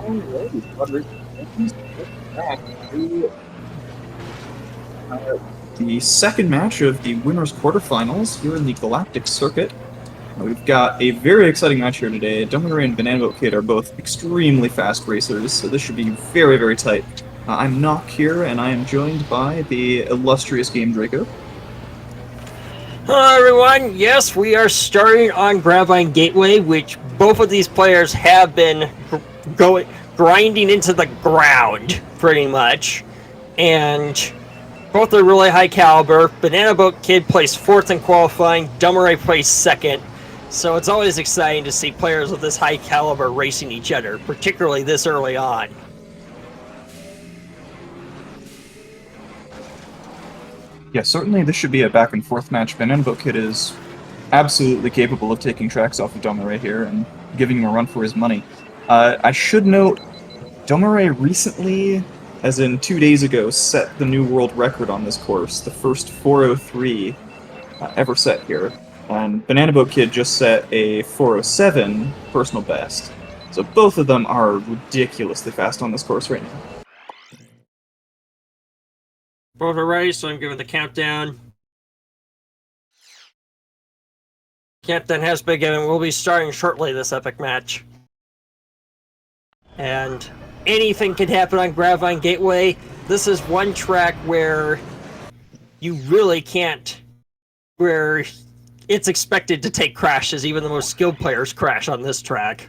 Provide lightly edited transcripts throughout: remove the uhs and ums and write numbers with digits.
Alrighty, Roderick. Back to the second match of the winners quarterfinals here in the Galactic Circuit. We've got a very exciting match here today. Domirae and BananaBoatKid are both extremely fast racers, so this should be very, very tight. I'm Nock here, and I am joined by the illustrious Game Draco. Hello everyone, yes, we are starting on Gravine Gateway, which both of these players have been grinding into the ground, pretty much. And both are really high caliber. BananaBoatKid placed 4th in qualifying, Domirae placed 2nd. So it's always exciting to see players of this high caliber racing each other, particularly this early on. Yeah, certainly this should be a back and forth match. BananaBoatKid is absolutely capable of taking tracks off of Domirae here and giving him a run for his money. I should note, Domirae recently, as in 2 days ago, set the new world record on this course, the first 4:03 ever set here. And BananaBoatKid just set a 4:07 personal best. So both of them are ridiculously fast on this course right now. Both are ready, so I'm giving the countdown. Countdown has been given. We'll be starting shortly this epic match. And anything can happen on Gravine Gateway. This is one track where you really can't, where it's expected to take crashes. Even the most skilled players crash on this track.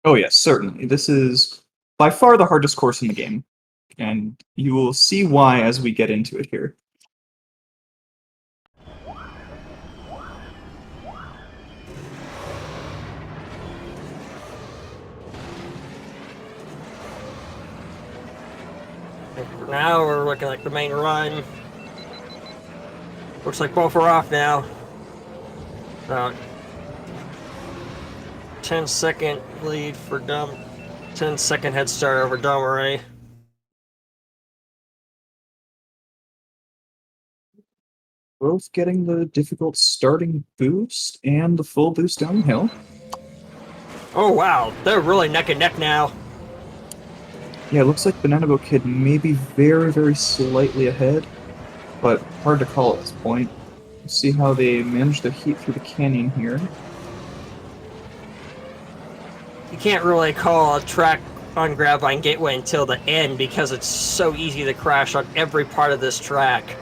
Oh yes, certainly. This is by far the hardest course in the game. And you will see why as we get into it here. For now, we're looking like the main run. Looks like both are off now. 10-second lead for 10-second head start over Domirae. Both getting the difficult starting boost and the full boost downhill. Oh wow, they're really neck and neck now. Yeah, it looks like BananaBoatKid may be very, very slightly ahead, but hard to call at this point. We'll see how they manage their heat through the canyon here. You can't really call a track on Gravine Gateway until the end because it's so easy to crash on every part of this track.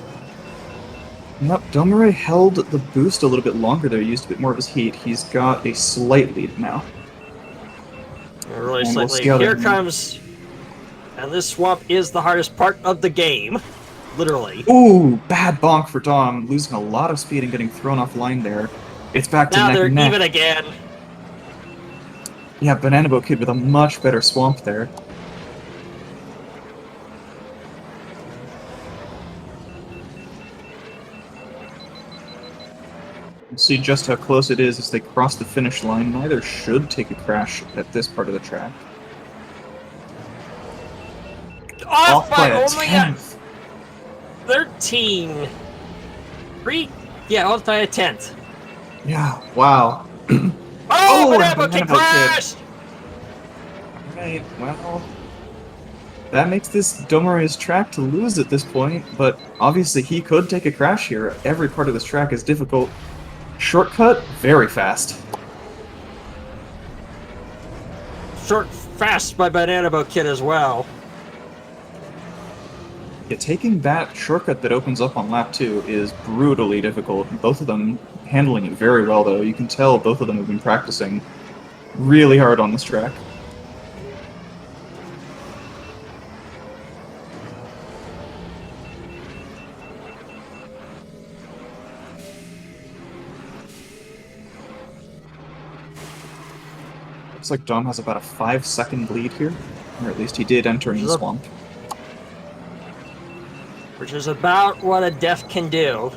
Nope, Domirae held the boost a little bit longer there, used a bit more of his heat. He's got a slight lead now. Really slightly. Here comes... And this swamp is the hardest part of the game. Literally. Ooh, bad bonk for Dom, losing a lot of speed and getting thrown offline there. It's back to now neck they're and neck. even again. Yeah, BananaBoatKid with a much better swamp there. We'll see just how close it is as they cross the finish line. Neither should take a crash at this part of the track. Off by only a 10th. 13. Off by a 10th. Yeah, wow. Oh, and BananaBoatKid crashed! Alright, well... That makes this Domirae's track to lose at this point, but obviously he could take a crash here. Every part of this track is difficult. Shortcut, very fast. Fast by BananaBoatKid as well. Yeah, taking that shortcut that opens up on lap 2 is brutally difficult. Both of them handling it very well, though. You can tell both of them have been practicing really hard on this track. Looks like Dom has about a 5-second lead here, or at least he did entering the swamp. Which is about what a death can do.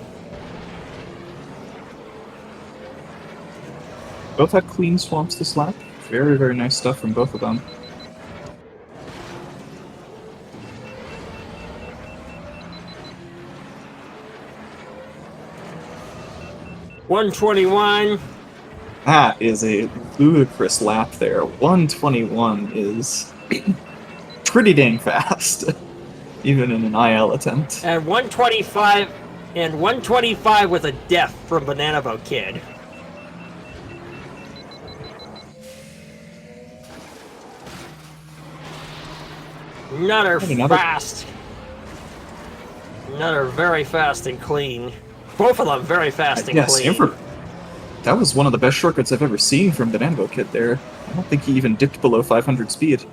Both had clean swamps this lap. Very, very nice stuff from both of them. .121. That is a ludicrous lap there. 121 is pretty dang fast, even in an IL attempt. And 125 and 125 with a death from BananaBoatKid. Another And another. fast. Another very fast and clean. Both of them very fast and Yeah, clean. Stanford. That was one of the best shortcuts I've ever seen from BananaBoatKid there. I don't think he even dipped below 500 speed.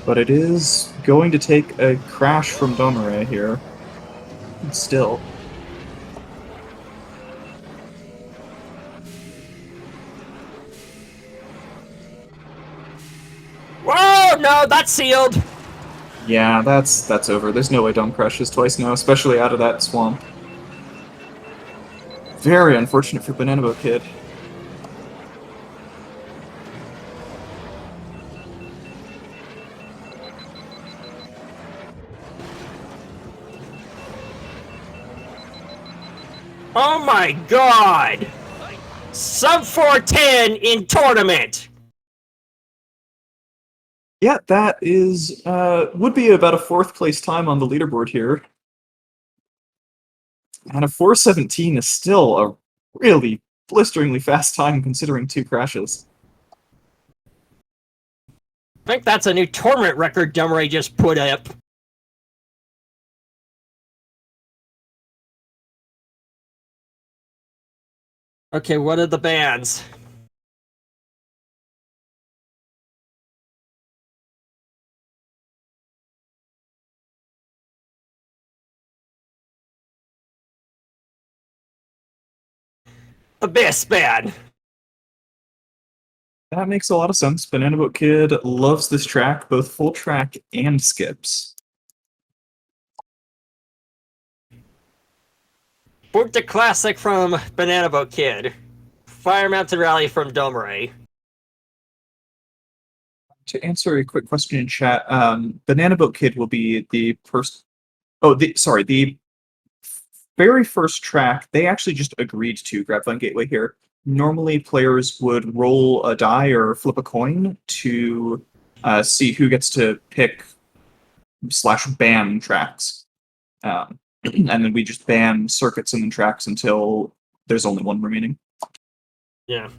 But it is going to take a crash from Domirae here. Still. Whoa, no, that's sealed. Yeah, that's over. There's no way Dom crashes twice now, especially out of that swamp. Very unfortunate for BananaBoatKid. Oh my god! Sub 410 in tournament! Yeah, that is would be about a 4th place time on the leaderboard here. And a 417 is still a really blisteringly fast time considering 2 crashes. I think that's a new tournament record Domirae just put up. Okay, what are the bans? Abyss ban. That makes a lot of sense. BananaBoatKid loves this track, both full track and skips. Boot the Classic from BananaBoatKid. Fire Mountain Rally from Domirae. To answer a quick question in chat, BananaBoatKid will be the first. Oh, the very first track. They actually just agreed to Grapevine Gateway here. Normally, players would roll a die or flip a coin to see who gets to pick / ban tracks. And then we just ban circuits and then tracks until there's only one remaining. Yeah.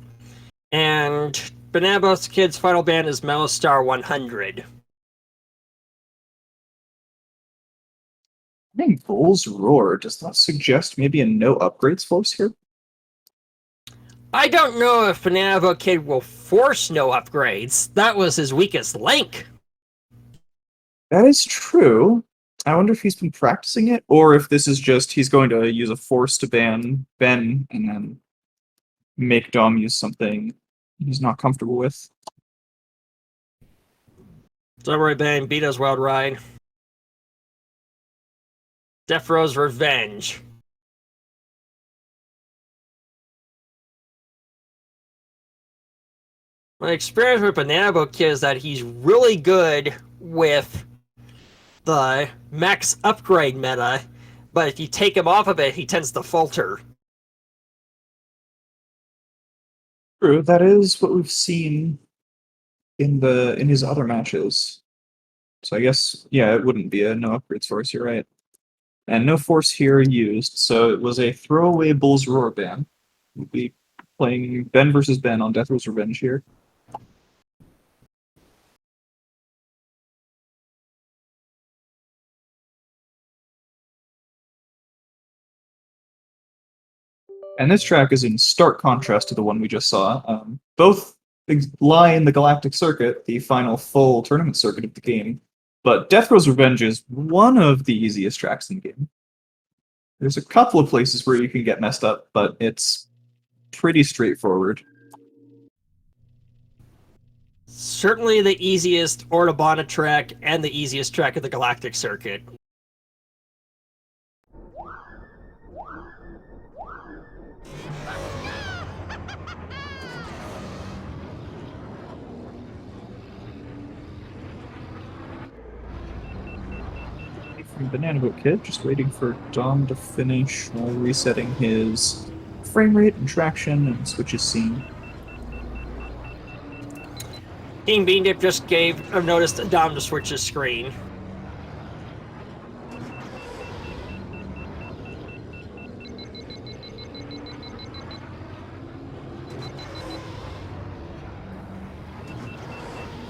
And BananaBoatKid's final ban is Mellowstar 100. I think Bull's Roar does not suggest maybe a no upgrades force here. I don't know if BananaBoatKid will force no upgrades. That was his weakest link. That is true. I wonder if he's been practicing it, or if this is just he's going to use a force to ban Ben and then make Dom use something he's not comfortable with. Domirae ban Beto's Wild Ride. Death Row's Revenge. My experience with BananaBoatKid is that he's really good with the max upgrade meta, but if you take him off of it, he tends to falter. True, that is what we've seen in his other matches. So I guess yeah, it wouldn't be a no upgrades force. You're right, and no force here used. So it was a throwaway Bull's Roar ban. We'll be playing Ben versus Ben on Death Row's Revenge here. And this track is in stark contrast to the one we just saw. Both lie in the Galactic Circuit, the final full tournament circuit of the game, but Death Row's Revenge is one of the easiest tracks in the game. There's a couple of places where you can get messed up, but it's pretty straightforward. Certainly the easiest Ortobana track and the easiest track of the Galactic Circuit. and BananaBoatKid, just waiting for Dom to finish while resetting his frame rate and traction and switches scene. King Bean Dip just gave a notice to Dom to switch his screen.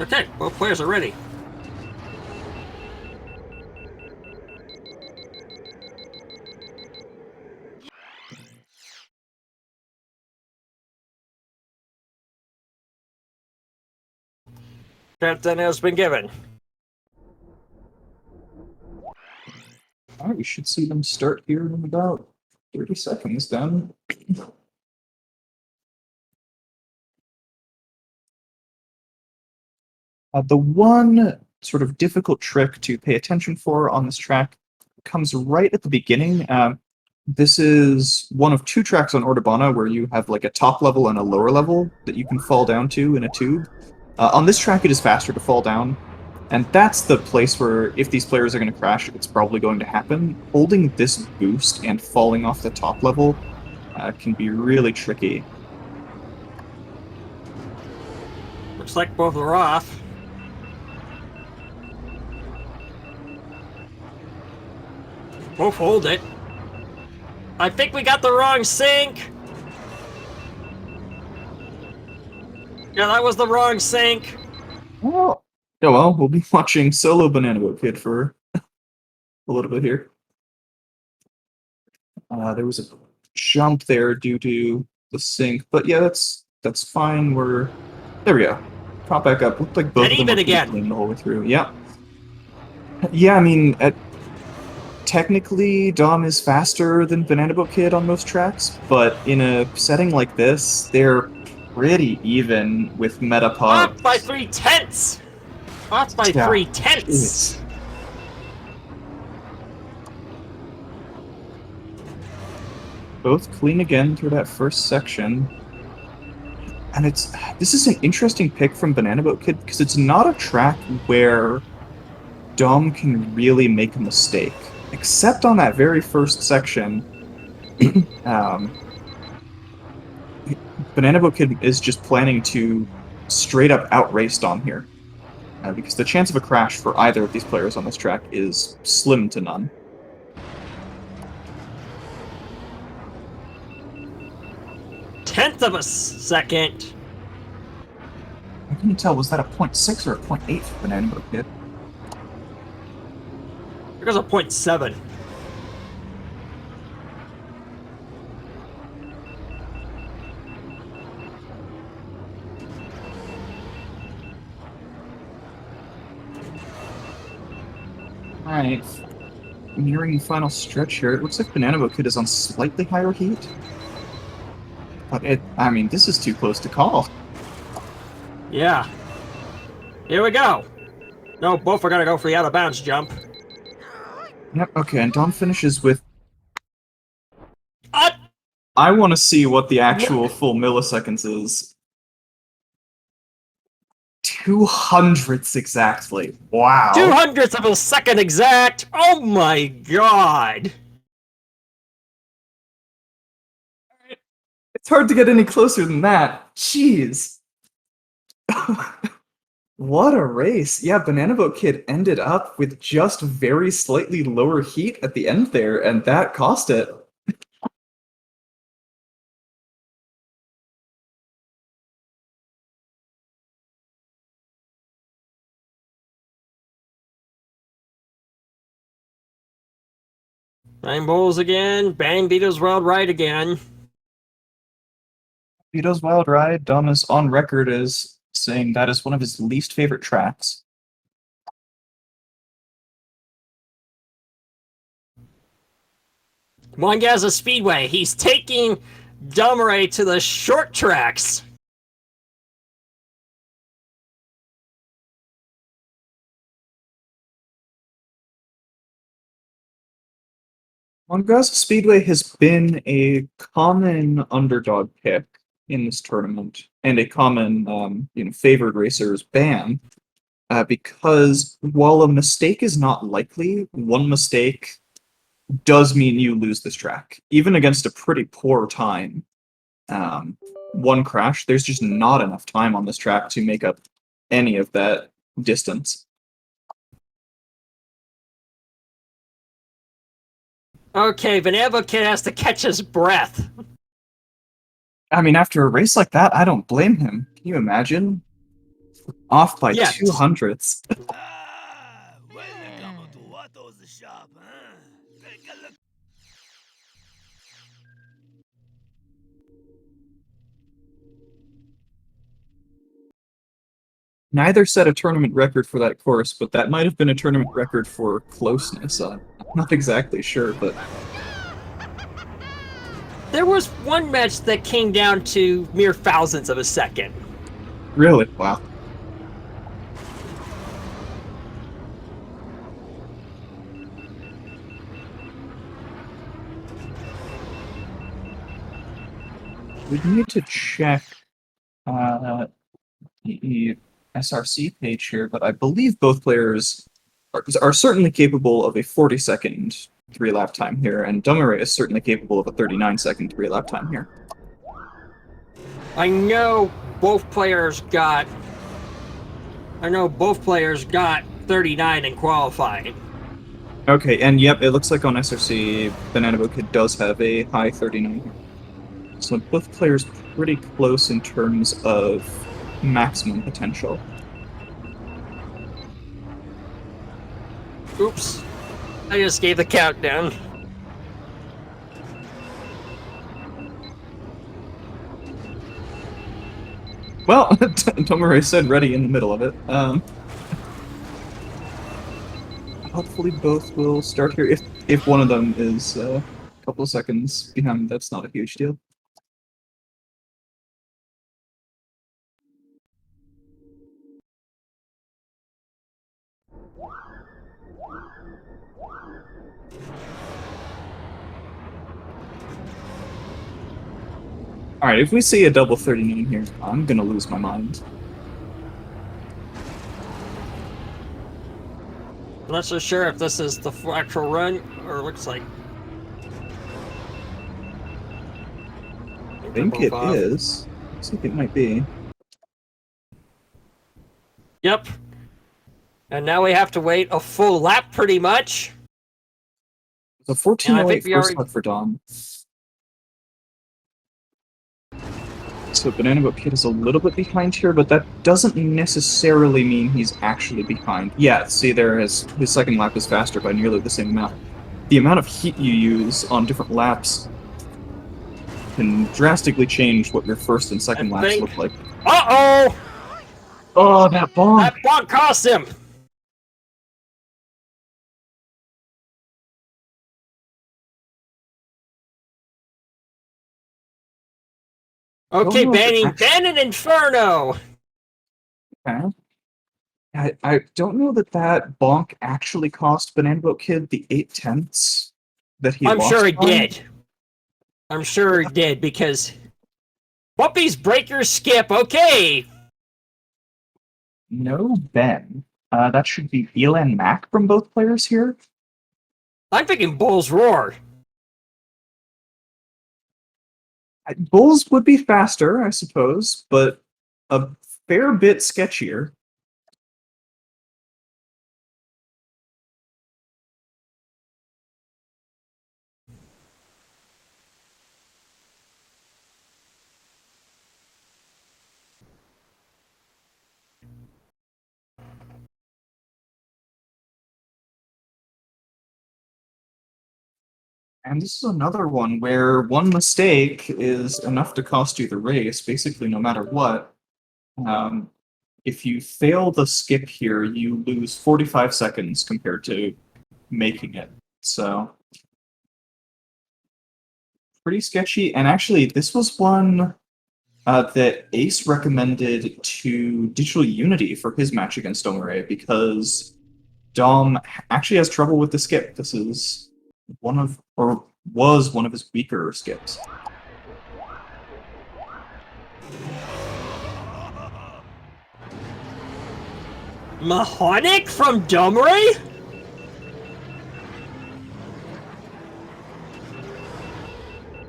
Okay, both players are ready. Captain has been given. Alright, we should see them start here in about 30 seconds then. The one sort of difficult trick to pay attention for on this track comes right at the beginning. This is one of two tracks on Ordubana where you have like a top level and a lower level that you can fall down to in a tube. On this track, it is faster to fall down, and that's the place where if these players are going to crash, it's probably going to happen. Holding this boost and falling off the top level can be really tricky. Looks like both are off. Both hold it. I think we got the wrong sync. Yeah, that was the wrong sync. Well, yeah, well, we'll be watching solo BananaBoatKid for a little bit here. There was a jump there due to the sync, but yeah, that's fine. There we go. Pop back up. Looked like both And of them were even again. clean the whole way through. Yeah. Yeah, I mean, technically, Dom is faster than BananaBoatKid on most tracks, but in a setting like this, they're pretty even with meta pods. Off by 3/10. Off by Yeah. 3/10. Jeez. Both clean again through that first section. And this is an interesting pick from BananaBoatKid because it's not a track where Dom can really make a mistake. Except on that very first section, BananaBoatKid is just planning to straight up outrace Dom here. Because the chance of a crash for either of these players on this track is slim to none. Tenth of a second. I couldn't tell, was that a 0.6 or a 0.8 for BananaBoatKid? There goes a 0.7. Alright. Nearing the final stretch here. It looks like BananaBoatKid is on slightly higher heat. But I mean, this is too close to call. Yeah. Here we go. No, both are gonna go for the out of bounds jump. Yep, okay, and Dom finishes with... Uh, I want to see what the actual full milliseconds is. 200ths exactly. Wow. 200ths of a second exact. Oh my god. It's hard to get any closer than that. Jeez. What a race. Yeah, BananaBoatKid ended up with just very slightly lower heat at the end there, and that cost it. Nine bowls again. Bang Beatles World Ride again. Vito's Wild Ride, Dom is on record as saying that is one of his least favorite tracks. Wangaza Speedway. He's taking Domirae to the short tracks. Mongaza Speedway has been a common underdog pick in this tournament, and a common, favored racer's ban. because while a mistake is not likely, one mistake does mean you lose this track. Even against a pretty poor time, one crash, there's just not enough time on this track to make up any of that distance. Okay, BananaBoatKid has to catch his breath. I mean, after a race like that, I don't blame him. Can you imagine? Off by Yeah. 200ths. Welcome to Watto's shop, huh? Take a look. Neither set a tournament record for that course, but that might have been a tournament record for closeness. I'm not exactly sure, but There was one match that came down to mere thousandths of a second. really, wow. We need to check the SRC page here, but I believe both players are certainly capable of a 40-second 3-lap time here, and Domirae is certainly capable of a 39-second 3-lap time here. I know both players got 39 in qualifying. Okay, and yep, it looks like on SRC, BananaBoatKid does have a high 39 here. So both players pretty close in terms of maximum potential. Oops. I just gave the countdown. Well, Domirae said ready in the middle of it. Hopefully both will start here. If one of them is a couple of seconds behind, that's not a huge deal. Alright, if we see a double 39 here, I'm gonna lose my mind. I'm not so sure if this is the actual run or looks like. I think it is. Looks like it might be. Yep. And now we have to wait a full lap pretty much. It's a 14:08 we first already- lap for Dom. So BananaBoatKid is a little bit behind here, but that doesn't necessarily mean he's actually behind. Yeah, see there, his second lap is faster by nearly the same amount. The amount of heat you use on different laps can drastically change what your first and second laps look like. Uh-oh! Oh, that bonk! That bonk cost him! Okay, banning Inferno! Okay. I don't know that bonk actually cost BananaBoatKid the 8/10ths that he I'm lost sure he by. did. I'm sure he did, because Whoopies breaker skip, okay! No Ben. That should be Elan Mac from both players here. I'm thinking Bull's Roar. Bulls would be faster, I suppose, but a fair bit sketchier. And this is another one where one mistake is enough to cost you the race, basically no matter what. If you fail the skip here, you lose 45 seconds compared to making it. So, pretty sketchy. And actually, this was one that Ace recommended to Digital Unity for his match against Domirae because Dom actually has trouble with the skip. This is was one of his weaker skips. Mahonic from Domirae?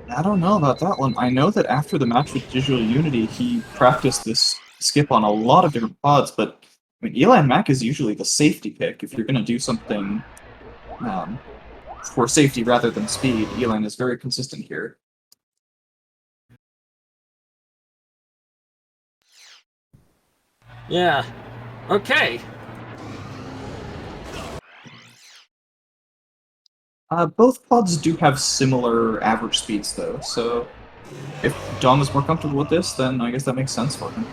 I don't know about that one. I know that after the match with Digital Unity, he practiced this skip on a lot of different pods, but I mean, Eli Mack is usually the safety pick. If you're going to do something um, for safety rather than speed, Elan is very consistent here. Yeah. Okay. Both pods do have similar average speeds, though, so if Dom is more comfortable with this, then I guess that makes sense for him.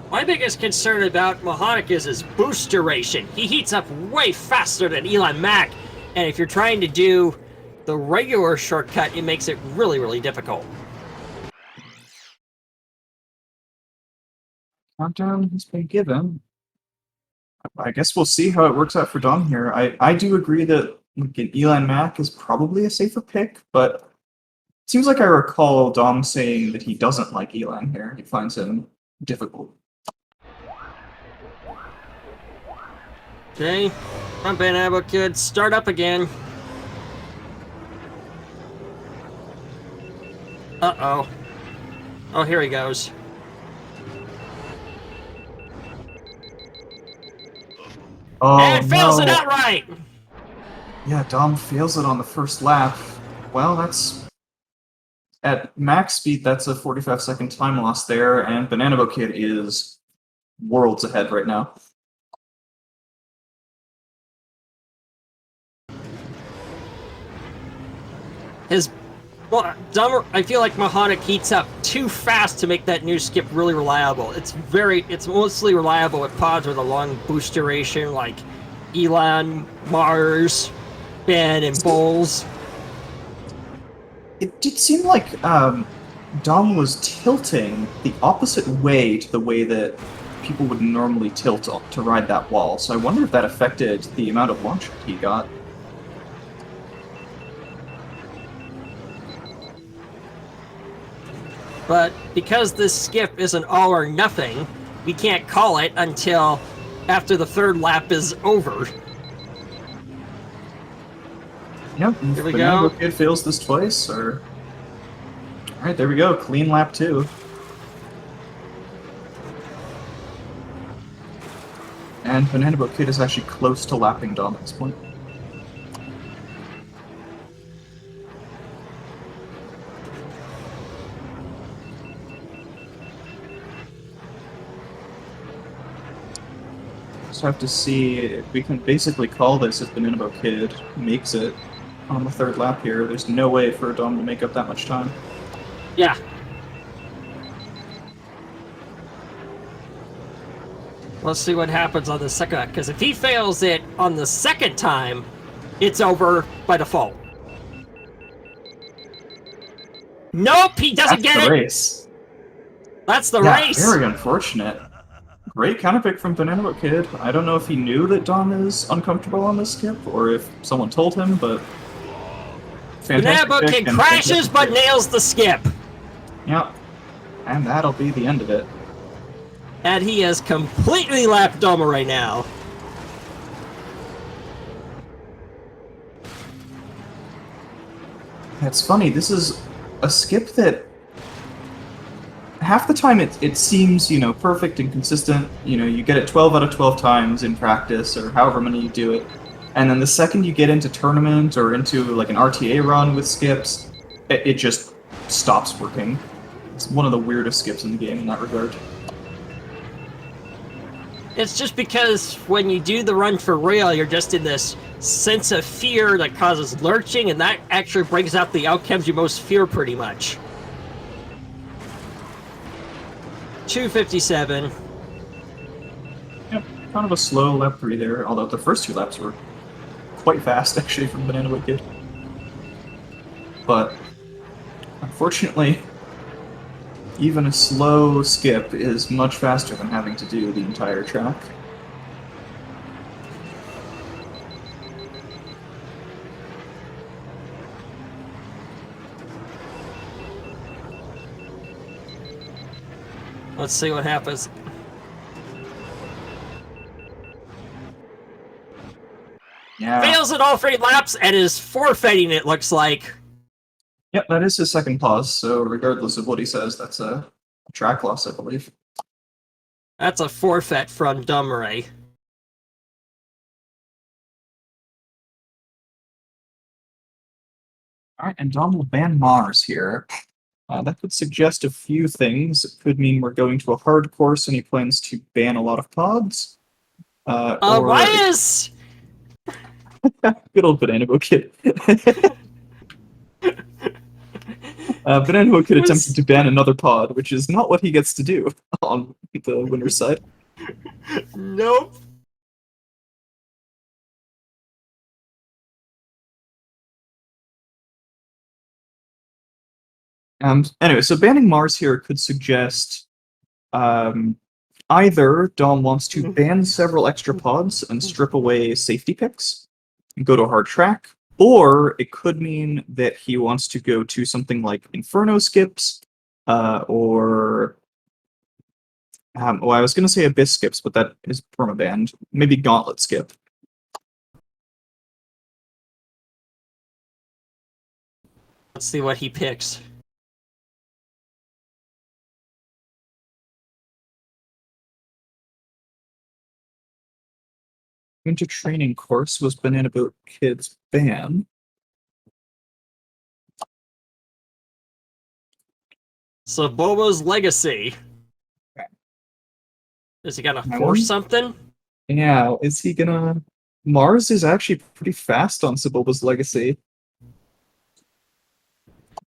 My biggest concern about Mahonic is his boost duration. He heats up way faster than Eli Mack, and if you're trying to do the regular shortcut, it makes it really, really difficult. Countdown has been given. I guess we'll see how it works out for Dom here. I do agree that like, an Eli Mack is probably a safer pick, but it seems like I recall Dom saying that he doesn't like Elan here. He finds him difficult. Okay. I'm BananaBoatKid. Start up again. Uh-oh. Oh, here he goes. Oh, And fails no. it outright! Yeah, Dom fails it on the first lap. Well, that's... At max speed, that's a 45-second time loss there, and BananaBoatKid is worlds ahead right now. Well, I feel like Mahonic heats up too fast to make that new skip really reliable. It's mostly reliable with pods with a long boost duration, like Elan, Mars, Ben, and Bulls. It did seem like Dom was tilting the opposite way to the way that people would normally tilt to ride that wall, so I wonder if that affected the amount of launch he got. But because this skip is an all or nothing, we can't call it until after the third lap is over. Yep, Here we go. BananaBoatKid fails this twice, or... Alright, there we go, clean lap 2. And BananaBoatKid is actually close to lapping Dom at this point. Just have to see, we can basically call this if BananaBoatKid makes it on the third lap here. There's no way for Dom to make up that much time. Yeah. Let's see what happens on the second lap, because if he fails it on the second time, it's over by default. Nope, he doesn't get That's the it! race. That's the Yeah, race! very unfortunate. Great counterpick from BananaBoatKid. I don't know if he knew that Dom is uncomfortable on this skip, or if someone told him, but... BananaBoatKid crashes but nails the skip! Yep. And that'll be the end of it. And he has completely lapped Doma right now. It's funny, this is a skip that half the time it seems, perfect and consistent. You get it 12 out of 12 times in practice, or however many you do it. And then the second you get into tournament or into like an RTA run with skips, it just stops working. It's one of the weirdest skips in the game in that regard. It's just because when you do the run for real, you're just in this sense of fear that causes lurching, and that actually brings out the outcomes you most fear pretty much. 2:57. Yep, kind of a slow lap 3 there, although the first 2 laps were quite fast actually from BananaBoatKid. But unfortunately, even a slow skip is much faster than having to do the entire track. Let's see what happens. Yeah. fails at all 3 laps and is forfeiting, it looks like. Yep, that is his second pause, so regardless of what he says, that's a track loss, I believe. That's a forfeit from Domirae. Alright, and Dom will ban Mars here. That could suggest a few things. It could mean we're going to a hard course and he plans to ban a lot of pods. Or Why is... good old BananaBoatKid. BananaBoatKid attempted to ban another pod, which is not what he gets to do on the winner's side. Nope. Anyway, so banning Mars here could suggest either Dom wants to ban several extra pods and strip away safety picks and go to a hard track, or it could mean that he wants to go to something like Inferno skips, or well, I was going to say Abyss skips, but that is permabanned. Maybe Gauntlet skip. Let's see what he picks. Into training course was BananaBoatKid's ban. So Bobo's Legacy. Okay. Is he gonna force something? Yeah, is he gonna... Mars is actually pretty fast on Saboba's Legacy.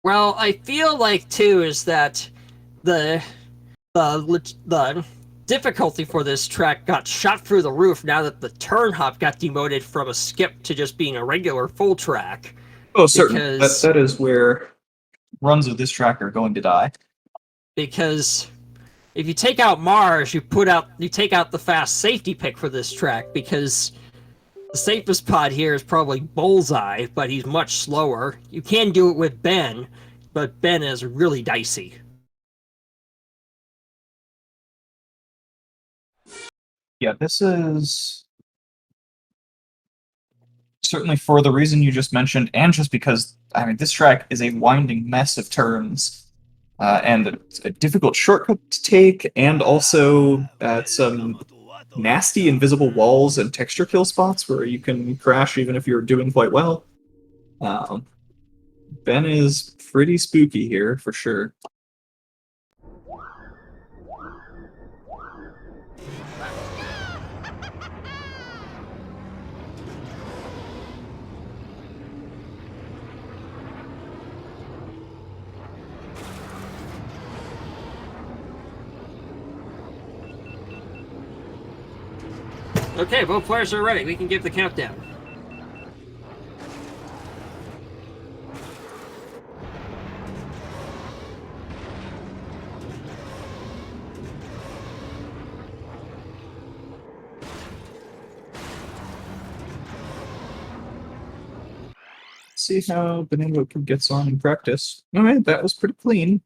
Well, I feel like, too, is that the difficulty for this track got shot through the roof now that the turn hop got demoted from a skip to just being a regular full track. Oh, certainly. Because- That is where runs of this track are going to die. Because if you take out Mars, you take out the fast safety pick for this track, because the safest pod here is probably Bullseye, but he's much slower. You can do it with Ben, but Ben is really dicey. Yeah, this is certainly for the reason you just mentioned, and just because, I mean, this track is a winding mess of turns, and a difficult shortcut to take, and also some nasty invisible walls and texture kill spots where you can crash even if you're doing quite well. Ben is pretty spooky here, for sure. Okay, both players are ready. We can give the countdown. See how BananaBoatKid gets on in practice. Alright, that was pretty clean.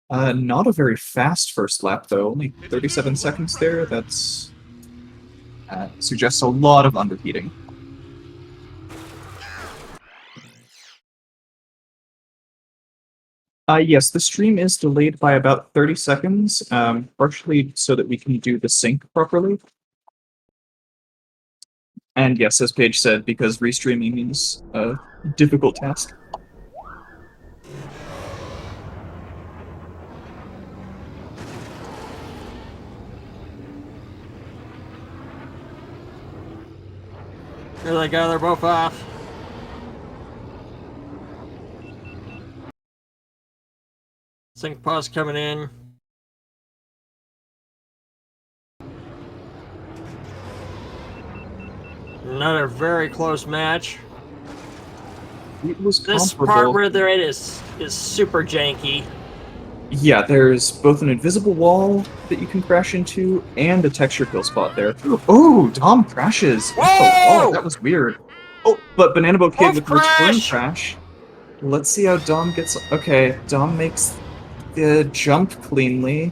Not a very fast first lap, though. Only 37 seconds there. That's... suggests a lot of underheating. Yes, the stream is delayed by about 30 seconds, partially so that we can do the sync properly. And yes, as Paige said, because restreaming is a difficult task. Here they go, they're both off. Sync pause coming in. Another very close match. It was This comparable. part where they're at is super janky. Yeah, there's both an invisible wall that you can crash into and a texture kill spot there. Oh, Dom crashes! Whoa! Oh, that was weird. Oh, but BananaBoatKid with return crash! crash. Let's see how Dom gets... Okay, Dom makes the jump cleanly.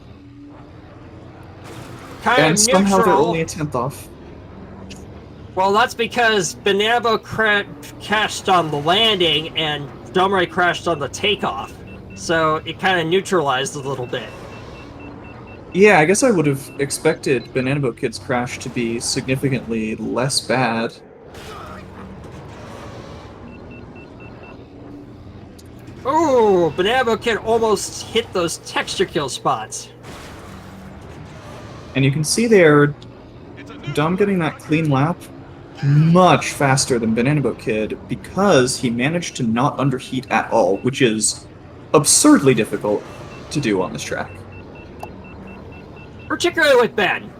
Kind And of somehow they're neutral. only a 10th off. Well, that's because BananaBoat crashed on the landing and Domirae crashed on the takeoff. So it kind of neutralized a little bit. Yeah, I guess I would have expected BananaBoatKid's crash to be significantly less bad. Ooh, BananaBoatKid almost hit those texture kill spots. And you can see there, Dom getting that clean lap much faster than BananaBoatKid because he managed to not underheat at all, which is absurdly difficult to do on this track. Particularly with Ben.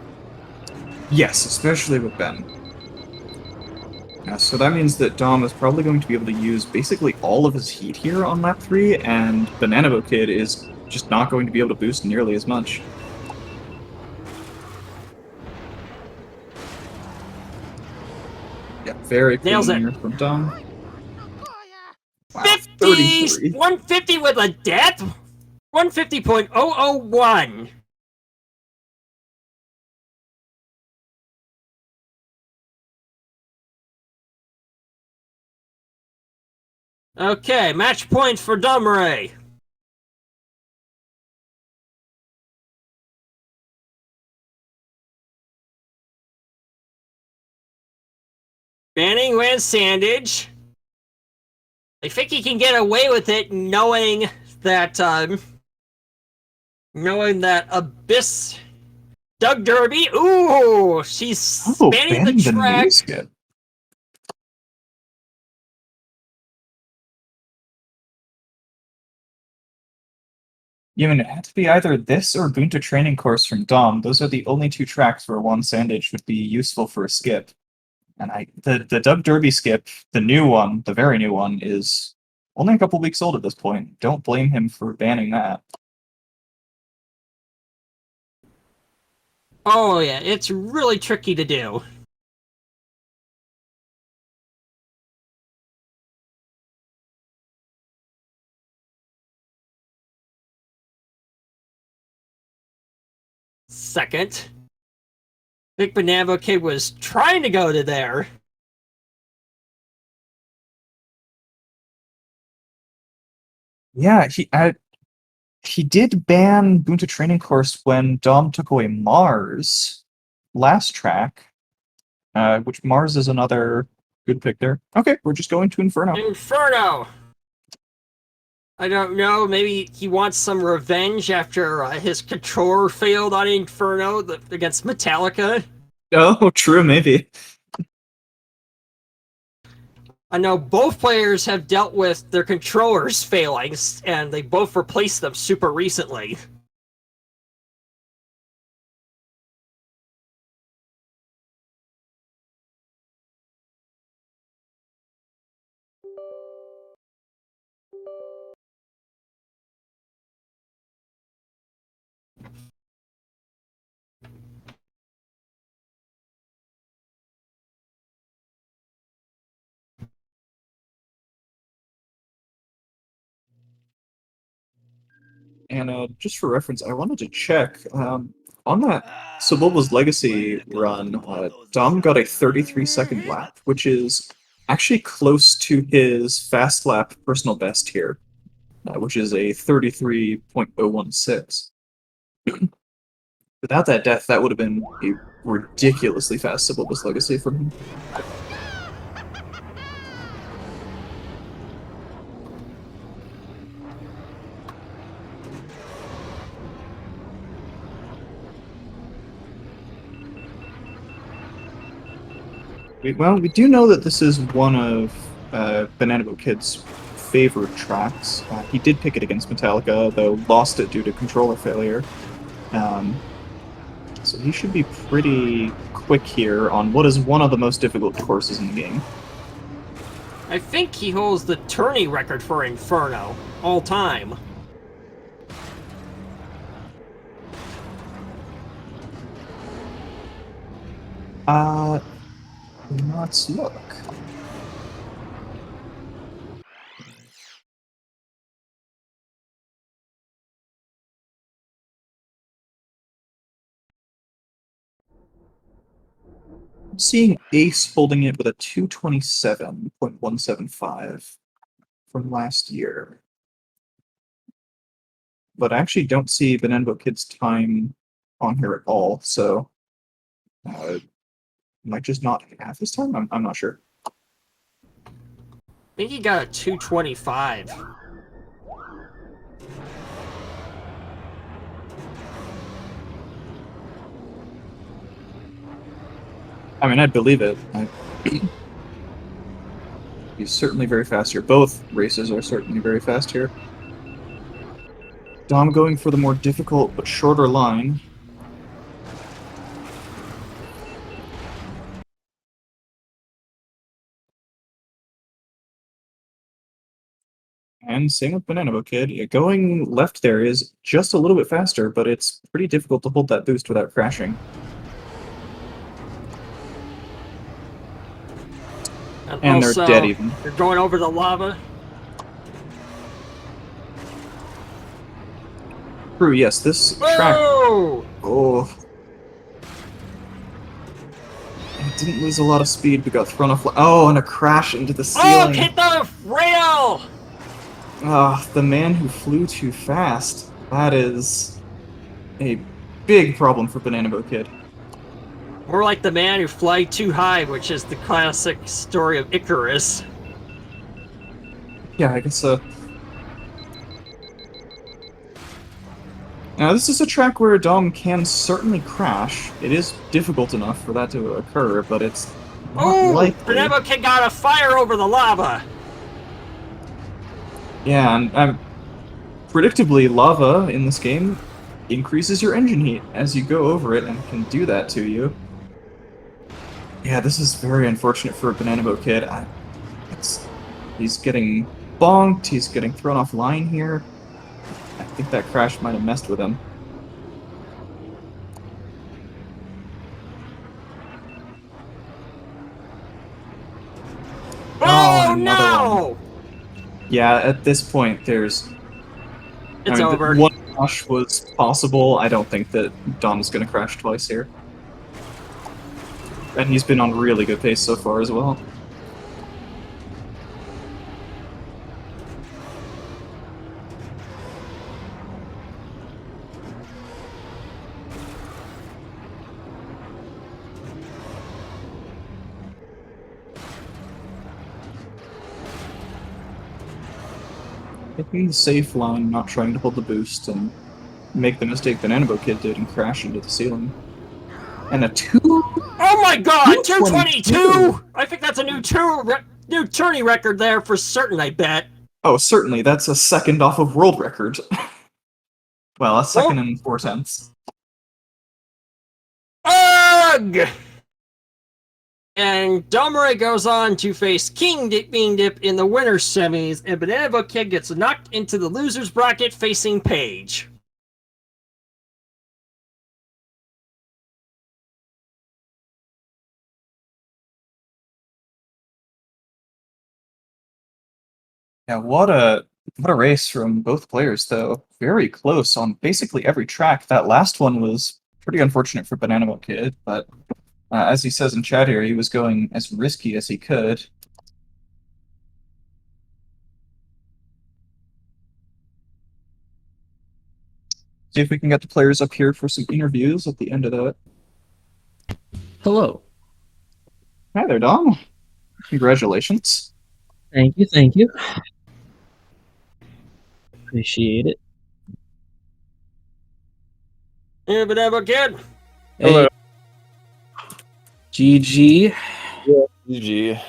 Yes, especially with Ben. So that means that Dom is probably going to be able to use basically all of his heat here on lap 3, and BananaBoatKid is just not going to be able to boost nearly as much. Yeah, very Nails clean it. here from Dom. Wow, 50! 33. 150 with a death? 150.001. Okay, match points for Domirae. Banning Van Sandage. I think he can get away with it knowing that Abyss Doug Derby. Ooh, she's Oh, spanning the banning the new track. skip. You mean it had to be either this or Bunta Training Course from Dom. Those are the only two tracks where one sandage would be useful for a skip. And the Doug Derby skip, the new one, the very new one, is only a couple weeks old at this point. Don't blame him for banning that. Oh yeah, it's really tricky to do. Second, Big BananaBoatKid was trying to go to there. Yeah, he did ban Bunta Training Course when Dom took away Mars last track, which Mars is another good pick there. Okay, we're just going to Inferno. Inferno! I don't know, maybe he wants some revenge after his controller failed on Inferno against Metallica. Oh, true, maybe. I know both players have dealt with their controllers failing, and they both replaced them super recently. And just for reference, I wanted to check on that Sebulba's Legacy run. Dom got a 33-second lap, which is actually close to his fast lap personal best here, which is a 33.016. Without that death, that would have been a ridiculously fast Sebulba's Legacy from him. Well, we do know that this is one of BananaBoatKid's favorite tracks. He did pick it against Metallica, though lost it due to controller failure. Um, so he should be pretty quick here on what is one of the most difficult courses in the game. I think he holds the tourney record for Inferno, all time. Let's look. seeing Ace holding it with a 227.175 from last year. But I actually don't see BananaBoatKid's time on here at all, so might just not have his time? I'm not sure. I think he got a 225. I mean, I'd believe it. He's certainly very fast here. Both races are certainly very fast here. Dom going for the more difficult but shorter line. And same with BananaBoatKid. Yeah, going left there is just a little bit faster, but it's pretty difficult to hold that boost without crashing. And also, they're dead even. You're going over the lava. True, yes, this Whoa! track... Oh. It didn't lose a lot of speed, but got thrown off... Oh, and a crash into the ceiling. Oh, hit the rail! Ah, the man who flew too fast. That is a big problem for BananaBoatKid. More like the man who fly too high, which is the classic story of Icarus. Yeah, I guess so. Now, this is a track where Dom can certainly crash. It is difficult enough for that to occur, but it's not likely. BananaBoatKid got a fire over the lava! Yeah, and predictably, lava in this game increases your engine heat as you go over it and can do that to you. Yeah, this is very unfortunate for BananaBoatKid. He's getting bonked, he's getting thrown off line here. I think that crash might have messed with him. Oh, another no! one. Yeah, at this point, there's... It's over. One crash was possible. I don't think that Dom's going to crash twice here. And he's been on really good pace so far as well. Taking the safe line, not trying to hold the boost, and make the mistake BananaBoatKid did and crash into the ceiling. And a 2... Oh my god, 222! I think that's a new tourney record there for certain, I bet. Oh, certainly, that's a second off of world record. Well, a second and 4/10. Ugh! And Domirae goes on to face King Bean Dip in the winner's semis, and BananaBoatKid gets knocked into the loser's bracket facing Paige. Yeah, what a race from both players, though. Very close on basically every track. That last one was pretty unfortunate for BananaBoatKid, but as he says in chat here, he was going as risky as he could. See if we can get the players up here for some interviews at the end of that. Hello. Hi there, Dom. Congratulations. Thank you, thank you. Appreciate it. Yeah, BananaBoatKid. Hello. GG. Yeah, GG.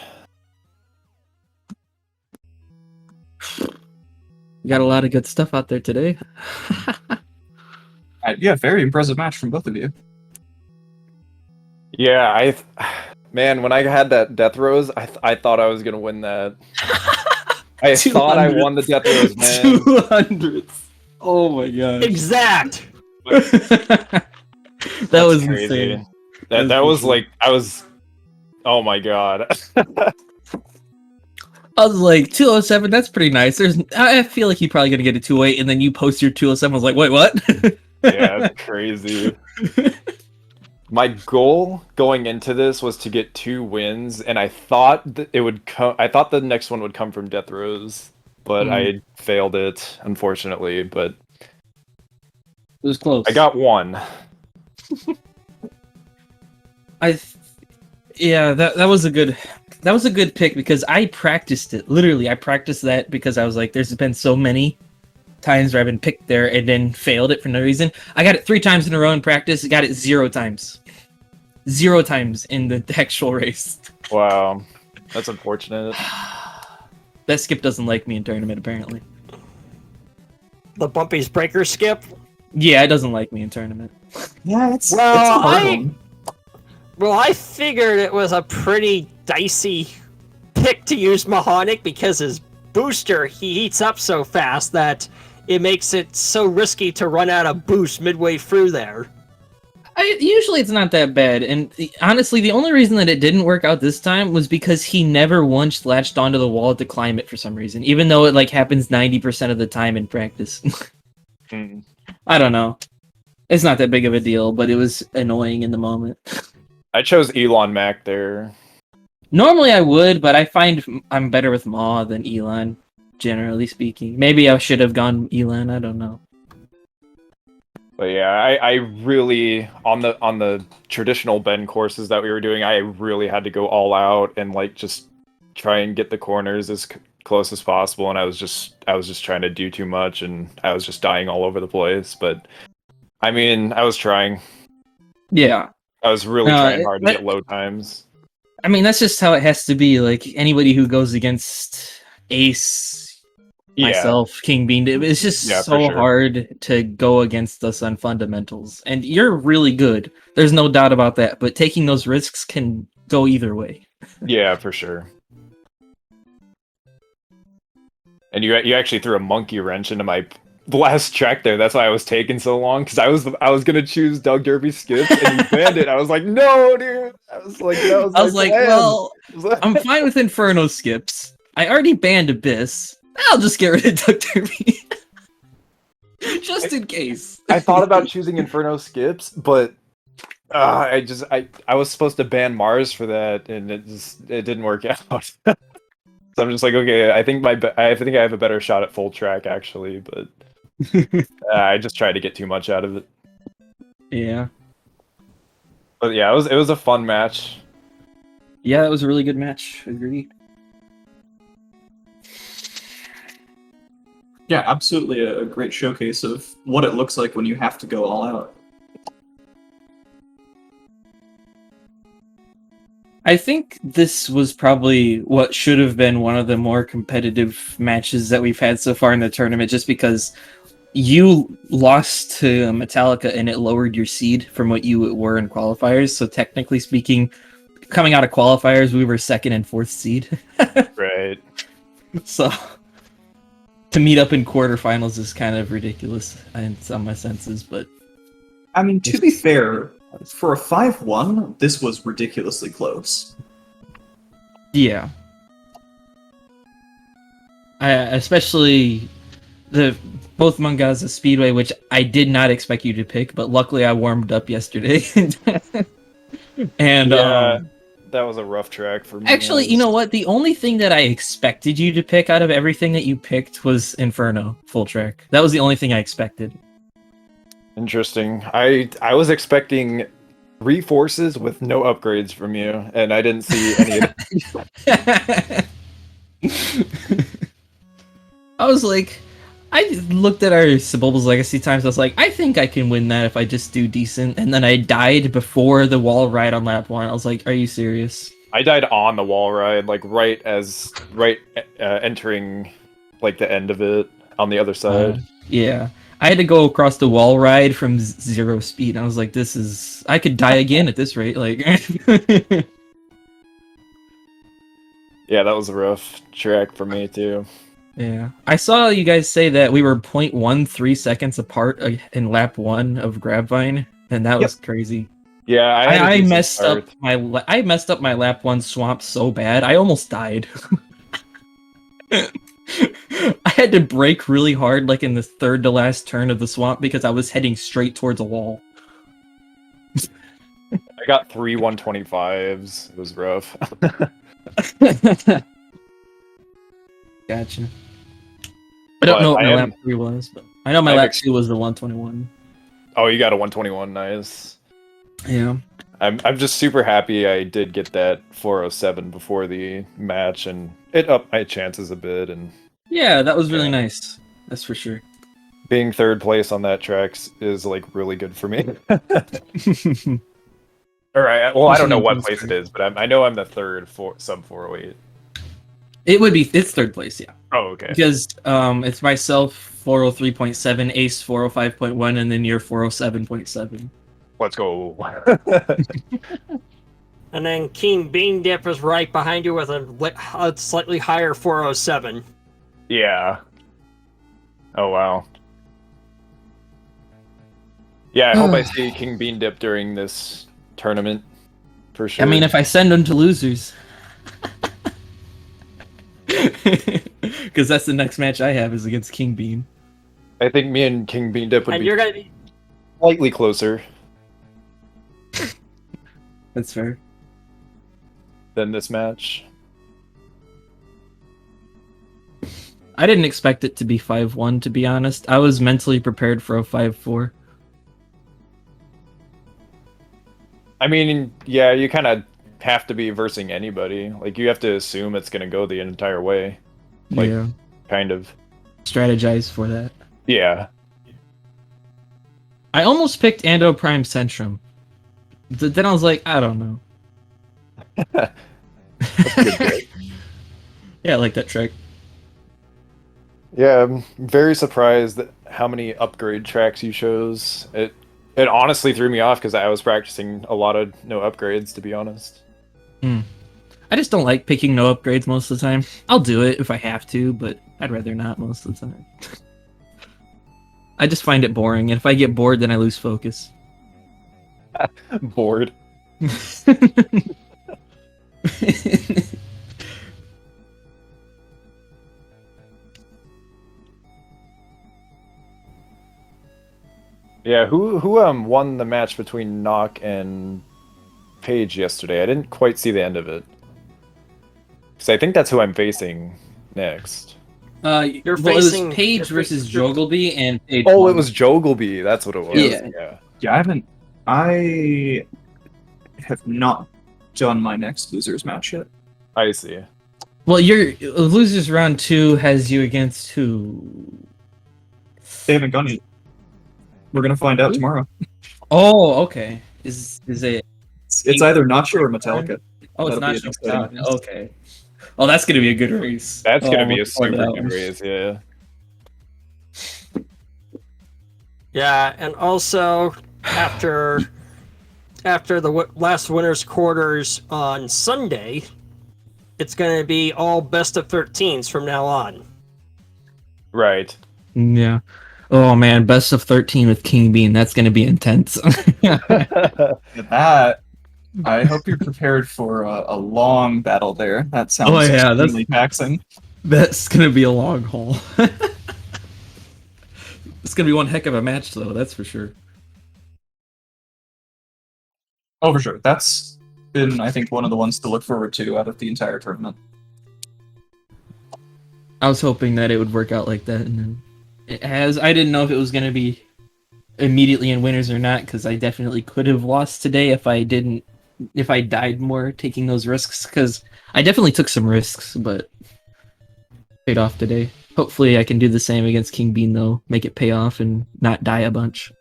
We got a lot of good stuff out there today. Yeah, very impressive match from both of you. Yeah, man, when I had that Death Rose, I thought I was gonna win that. I thought I won the Death Rose, man. 200s. Oh my god. Exact. That was crazy. insane. That was like oh my god. I was like 207. That's pretty nice. I feel like you're probably gonna get a 208, and then you post your 207. I was like, wait, what? Yeah, it's crazy. My goal going into this was to get 2 wins, and I thought that it would come. I thought the next one would come from death rows, but I failed it, unfortunately. But It was close. I got 1. Yeah, that was a good pick because I practiced it. Literally, I practiced that because I was like, there's been so many times where I've been picked there and then failed it for no reason. I got it 3 times in a row in practice. Got it 0 times. 0 times in the actual race. Wow, that's unfortunate. That skip doesn't like me in tournament, apparently. The Bumpy's Breaker skip? Yeah, it doesn't like me in tournament. Yeah, it's Well, it's a hard one. Well, I figured it was a pretty dicey pick to use Mahonic because his booster, he heats up so fast that it makes it so risky to run out of boost midway through there. Usually it's not that bad, and honestly, the only reason that it didn't work out this time was because he never once latched onto the wall to climb it for some reason, even though it like happens 90% of the time in practice. I don't know. It's not that big of a deal, but it was annoying in the moment. I chose Elon Mac there. Normally I would, but I find I'm better with Maw than Elon, generally speaking. Maybe I should have gone Elon, I don't know. But yeah, I really on the traditional bend courses that we were doing, I really had to go all out and like just try and get the corners as close as possible, and I was just trying to do too much, and I was just dying all over the place. But I mean, I was trying. Yeah. I was really trying hard to get low times. I mean, that's just how it has to be. Like anybody who goes against Ace, myself, King Bean, it's just so hard to go against us on fundamentals. And you're really good. There's no doubt about that. But taking those risks can go either way. Yeah, for sure. And you actually threw a monkey wrench into my last track there. That's why I was taking so long, because I was gonna choose Doug Derby skips and you banned it. I was like, no, dude. I was like, well, I'm fine with Inferno skips. I already banned Abyss. I'll just get rid of Doug Derby. Just in case. I thought about choosing Inferno skips, but I was supposed to ban Mars for that, and it didn't work out. So I'm just like, okay, I think I have a better shot at full track actually, but I just tried to get too much out of it. Yeah. But yeah, it was a fun match. Yeah, it was a really good match. Agreed. Yeah, absolutely a great showcase of what it looks like when you have to go all out. I think this was probably what should have been one of the more competitive matches that we've had so far in the tournament, just because you lost to Metallica and it lowered your seed from what you were in qualifiers. So technically speaking, coming out of qualifiers, we were 2nd and 4th seed. Right. So to meet up in quarterfinals is kind of ridiculous in some of my senses, but I mean, to be fair, for a 5-1, this was ridiculously close. yeah. Especially both Mungaza Speedway, which I did not expect you to pick, but luckily I warmed up yesterday. And yeah, that was a rough track for me. Actually, you know what? The only thing that I expected you to pick out of everything that you picked was Inferno full track. That was the only thing I expected. Interesting. I was expecting 3 forces with no upgrades from you, and I didn't see any of it. I was like, I looked at our Sebulba's Legacy times, I was like, I think I can win that if I just do decent, and then I died before the wall ride on lap 1. I was like, are you serious? I died on the wall ride, like right entering like the end of it on the other side. Yeah. I had to go across the wall ride from 0 speed. I was like, I could die again at this rate. Like, yeah, that was a rough track for me too. Yeah. I saw you guys say that we were 0.13 seconds apart in lap 1 of Grabvine, and that was crazy. Yeah, I messed up my lap 1 swamp so bad. I almost died. I had to brake really hard, like in the 3rd to last turn of the swamp, because I was heading straight towards a wall. got 3 125s. It was rough. Gotcha. I don't But know what I my am- lap 3 was, but I know my I'm lap ex- 2 was the 121. Oh, you got a 121. Nice. Yeah. I'm just super happy I did get that 407 before the match, and it upped my chances a bit. And Yeah, that was really Yeah. nice. That's for sure. being third place on that track is like really good for me. All right. Well, I don't know what place it is, but I know I'm the third for sub 408. It's third place, yeah. Oh, okay. Because it's myself 403.7, Ace 405.1, and then you're 407.7. Let's go. And then King Bean Dip is right behind you with a slightly higher 407. Yeah. Oh wow. Yeah, I hope I see King Bean Dip during this tournament for sure. I mean, if I send them to losers. Because that's the next match I have is against King Bean. I think me and King Bean Dip would And be you're gonna be slightly closer That's fair. than this match. I didn't expect it to be 5-1, to be honest. I was mentally prepared for a 5-4. I mean, yeah, you kind of have to be versing anybody. Like, you have to assume it's going to go the entire way. Like, Yeah. kind of. Strategize for that. Yeah. I almost picked Ando Prime Centrum. Then I was like, I don't know. That's a good pick. Yeah, I like that trick. Yeah, I'm very surprised at how many upgrade tracks you chose. It honestly threw me off because I was practicing a lot of no upgrades, to be honest. I just don't like picking no upgrades most of the time. I'll do it if I have to, but I'd rather not most of the time. I just find it boring, and if I get bored, then I lose focus. Bored. Yeah, who won the match between Nock and Paige yesterday? I didn't quite see the end of it. Because I think that's who I'm facing next. You're it was facing- Paige versus Jogleby, and Paige Oh, won. it was Jogleby. That's what it was. Yeah. Yeah, I have not done my next losers match yet. I see. Well, your losers round 2 has you against who? They haven't gone yet. We're gonna find out tomorrow. Oh, okay. Is it? It's either Nacho or Metallica. Oh, it's That'll not be an exciting race. Okay. Oh, that's gonna be a good race. That's Oh, gonna I'm be a looking forward to super that good one. race, yeah. Yeah, and also after the last winners quarters on Sunday, it's going to be all best of 13s from now on. Right. Yeah. Oh man, best of 13 with King Bean. That's gonna be intense. That, I hope you're prepared for a long battle there. That sounds Oh, yeah, that's- extremely taxing. That's gonna be a long haul. It's gonna be one heck of a match, though. That's for sure. Oh, for sure. That's been, I think, one of the ones to look forward to out of the entire tournament. I was hoping that it would work out like that, and then it has. I didn't know if it was gonna be immediately in winners or not, because I definitely could have lost today if I died more taking those risks, because I definitely took some risks, but paid off today. Hopefully I can do the same against King Bean, though. Make it pay off and not die a bunch.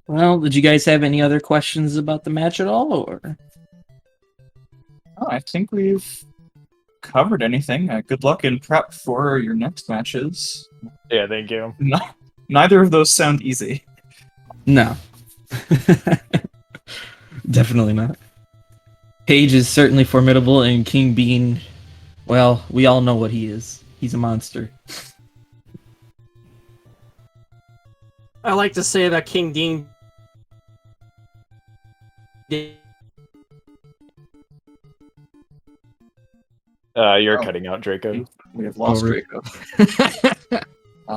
Well, did you guys have any other questions about the match at all, or? Oh, I think we've covered anything. Good luck in prep for your next matches. Yeah, thank you. Neither of those sound easy. No. Definitely not. Paige is certainly formidable, and King Bean, well, we all know what he is. He's a monster. I like to say that King Dean. You're Oh. cutting out, Draco. We have lost Over. Draco.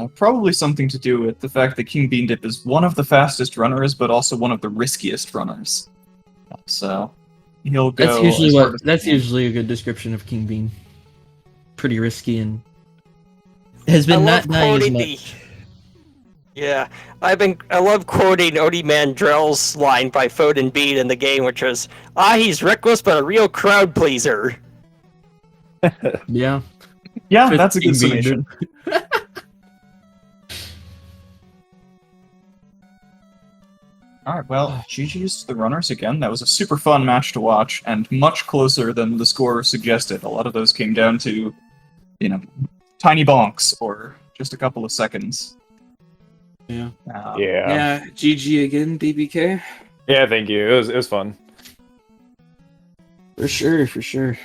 Probably something to do with the fact that King Bean Dip is one of the fastest runners, but also one of the riskiest runners. So he'll go. That's usually a good description of King Bean. Pretty risky and has been not dying as much. Yeah, I love quoting Odie Mandrell's line by Foden Bean in the game, which was, he's reckless but a real crowd pleaser. Yeah. Yeah, that's a good summation. Alright, well, GG's to the runners again. That was a super fun match to watch, and much closer than the score suggested. A lot of those came down to, tiny bonks, or just a couple of seconds. Yeah. Yeah. GG again, BBK. Yeah, thank you. It was fun. For sure.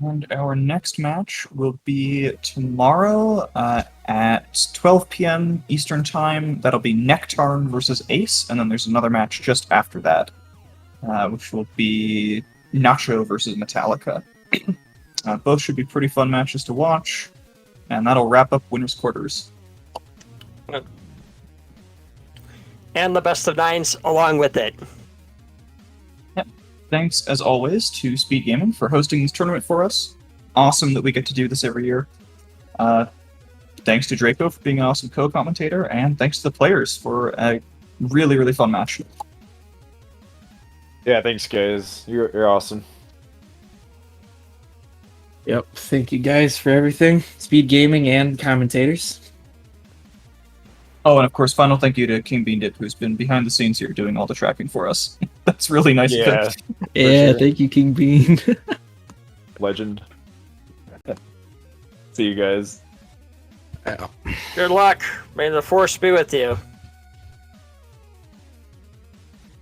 And our next match will be tomorrow at 12 p.m. Eastern Time. That'll be Nectarn versus Ace, and then there's another match just after that, which will be Nacho versus Metallica. Both should be pretty fun matches to watch, and that'll wrap up Winners' Quarters. And the best of nines along with it. Thanks, as always, to SpeedGaming for hosting this tournament for us. Awesome that we get to do this every year. Thanks to Draco for being an awesome co-commentator, and thanks to the players for a really, really fun match. Yeah, thanks, guys. You're awesome. Yep, thank you guys for everything. SpeedGaming and commentators. Oh, and of course, final thank you to King Bean Dip, who's been behind the scenes here doing all the tracking for us. That's really nice of him. Yeah, sure. Thank you, King Bean. Legend. See you guys. Good luck. May the force be with you.